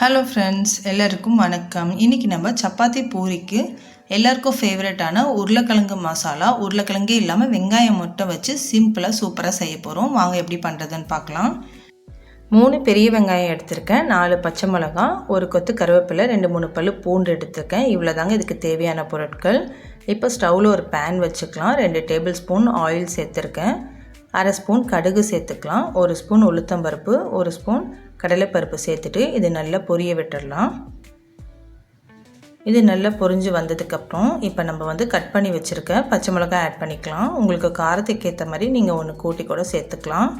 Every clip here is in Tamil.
ஹலோ ஃப்ரெண்ட்ஸ், எல்லாருக்கும் வணக்கம். இன்றைக்கி நம்ம சப்பாத்தி பூரிக்கு எல்லாருக்கும் ஃபேவரட்டான உருளைக்கிழங்கு மசாலா, உருளைக்கிழங்கே இல்லாமல் வெங்காயம் மட்டும் வச்சு சிம்பிளாக சூப்பராக செய்ய போகிறோம். வாங்க எப்படி பண்ணுறதுன்னு பார்க்கலாம். 3 பெரிய வெங்காயம் எடுத்திருக்கேன், 4 பச்சை மிளகாய், ஒரு கொத்து கருவேப்பிலை, 2-3 பல் பூண்டு எடுத்திருக்கேன். இவ்வளோ தாங்க இதுக்கு தேவையான பொருட்கள். இப்போ ஸ்டவ்வில் ஒரு பேன் வச்சுக்கலாம். 2 டேபிள் ஸ்பூன் ஆயில் சேர்த்துருக்கேன். 1/2 ஸ்பூன் கடுகு சேர்த்துக்கலாம். 1 ஸ்பூன் உளுத்தம்பருப்பு, 1 ஸ்பூன் கடலைப்பருப்பு சேர்த்துட்டு இது நல்லா பொரிய விட்டுடலாம். இது நல்லா பொரிஞ்சு வந்ததுக்கப்புறம் இப்போ நம்ம கட் பண்ணி வச்சுருக்க பச்சை மிளகாய் ஆட் பண்ணிக்கலாம். உங்களுக்கு காரத்துக்கு ஏற்ற மாதிரி நீங்கள் ஒன்று கூட்டி கூட சேர்த்துக்கலாம்.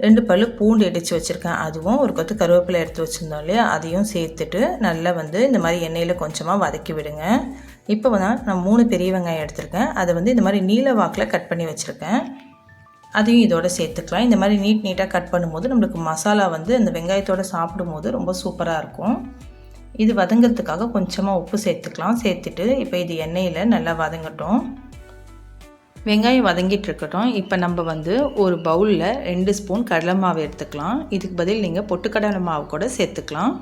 2 பல் பூண்டு இடித்து வச்சுருக்கேன், அதுவும் ஒரு கொத்து கருவேப்பிலை எடுத்து வச்சுருந்தோம் இல்லையா, அதையும் சேர்த்துட்டு நல்லா இந்த மாதிரி எண்ணெயில் கொஞ்சமாக வதக்கி விடுங்க. இப்போ நான் 3 பெரிய வெங்காயம் எடுத்திருக்கேன், அதை இந்த மாதிரி நீல வாக்கில் கட் பண்ணி வச்சுருக்கேன், அதையும் இதோடு சேர்த்துக்கலாம். இந்த மாதிரி நீட்டாக கட் பண்ணும்போது நம்மளுக்கு மசாலா அந்த வெங்காயத்தோடு சாப்பிடும்போது ரொம்ப சூப்பராக இருக்கும். இது வதங்கிறதுக்காக கொஞ்சமாக உப்பு சேர்த்துக்கலாம். சேர்த்துட்டு இப்போ இது எண்ணெயில் நல்லா வதங்கட்டும். வெங்காயம் வதங்கிட்டு இருக்கட்டும். இப்போ நம்ம ஒரு பவுலில் 2 ஸ்பூன் கடலை மாவு எடுத்துக்கலாம். இதுக்கு பதில் நீங்கள் பொட்டுக்கடலை மாவு கூட சேர்த்துக்கலாம்.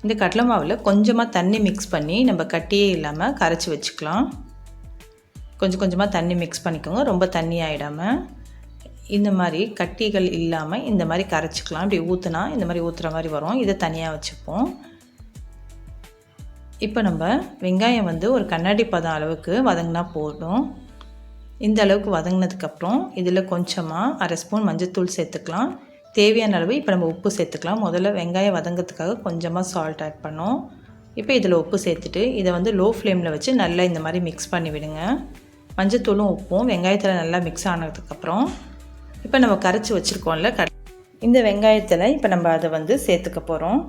இந்த கடலை மாவில் கொஞ்சமாக தண்ணி மிக்ஸ் பண்ணி நம்ம கட்டியே இல்லாமல் கரைச்சி வச்சுக்கலாம். கொஞ்சம் கொஞ்சமாக தண்ணி மிக்ஸ் பண்ணிக்கோங்க, ரொம்ப தண்ணி ஆகிடாமல். இந்த மாதிரி கட்டிகள் இல்லாமல் இந்த மாதிரி கரைச்சிக்கலாம். இப்படி ஊற்றுனா இந்த மாதிரி ஊற்றுற மாதிரி வரும். இதை தனியாக வச்சுப்போம். இப்போ நம்ம வெங்காயம் ஒரு கண்ணாடி பதம் அளவுக்கு வதங்கினா போதும். இந்த அளவுக்கு வதங்கினதுக்கப்புறம் இதில் கொஞ்சமாக 1/2 ஸ்பூன் மஞ்சள்தூள் சேர்த்துக்கலாம். தேவையான அளவு இப்போ நம்ம உப்பு சேர்த்துக்கலாம். முதல்ல வெங்காயம் வதங்கிறதுக்காக கொஞ்சமாக சால்ட் ஆட் பண்ணோம். இப்போ இதில் உப்பு சேர்த்துட்டு இதை லோ ஃப்ளேமில் வச்சு நல்லா இந்த மாதிரி மிக்ஸ் பண்ணி விடுங்க. மஞ்சள்தூளும் உப்பும் வெங்காயத்தில் நல்லா மிக்ஸ் ஆனதுக்கப்புறம் இப்போ நம்ம கரைச்சி வச்சுருக்கோம்ல இந்த வெங்காயத்தில் இப்போ நம்ம அதை சேர்த்துக்க போகிறோம்.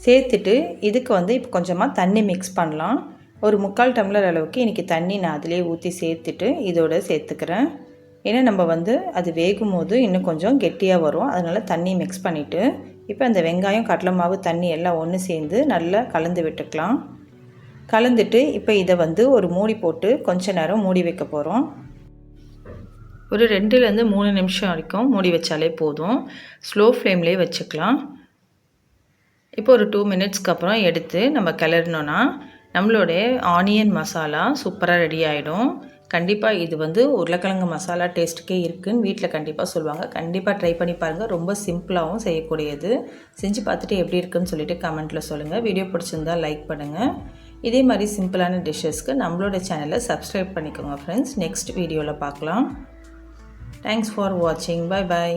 சேர்த்துட்டு இதுக்கு இப்போ கொஞ்சமாக தண்ணி மிக்ஸ் பண்ணலாம். ஒரு 3/4 டம்ளர் அளவுக்கு இன்றைக்கி தண்ணி நான் அதிலே ஊற்றி சேர்த்துட்டு இதோடு சேர்த்துக்கிறேன். ஏன்னா நம்ம அது வேகும் போது இன்னும் கொஞ்சம் கெட்டியாக வரும், அதனால் தண்ணி மிக்ஸ் பண்ணிவிட்டு இப்போ அந்த வெங்காயம் கடலை மாவு தண்ணி எல்லாம் ஒன்று சேர்ந்து நல்லா கலந்து விட்டுக்கலாம். கலந்துட்டு இப்போ இதை ஒரு மூடி போட்டு கொஞ்ச நேரம் மூடி வைக்க போகிறோம். ஒரு 2-3 நிமிஷம் வரைக்கும் மூடி வச்சாலே போதும். ஸ்லோ ஃப்ளேம்லேயே வச்சுக்கலாம். இப்போ ஒரு 2 மினிட்ஸ்க்கு அப்புறம் எடுத்து நம்ம கிளறினோன்னா நம்மளுடைய ஆனியன் மசாலா சூப்பராக ரெடி ஆகிடும். கண்டிப்பாக இது உருளைக்கிழங்கு மசாலா டேஸ்ட்டுக்கே இருக்குதுன்னு வீட்டில் கண்டிப்பாக சொல்லுவாங்க. கண்டிப்பாக ட்ரை பண்ணி பாருங்கள். ரொம்ப சிம்பிளாகவும் செய்யக்கூடியது. செஞ்சு பார்த்துட்டு எப்படி இருக்குன்னு சொல்லிவிட்டு கமெண்ட்டில் சொல்லுங்கள். வீடியோ பிடிச்சிருந்தால் லைக் பண்ணுங்கள். இதே மாதிரி சிம்பிளான டிஷ்ஷஸ்க்கு நம்மளோட சேனலை சப்ஸ்கிரைப் பண்ணிக்கோங்க ஃப்ரெண்ட்ஸ். நெக்ஸ்ட் வீடியோவில் பார்க்கலாம். Thanks for watching. Bye bye.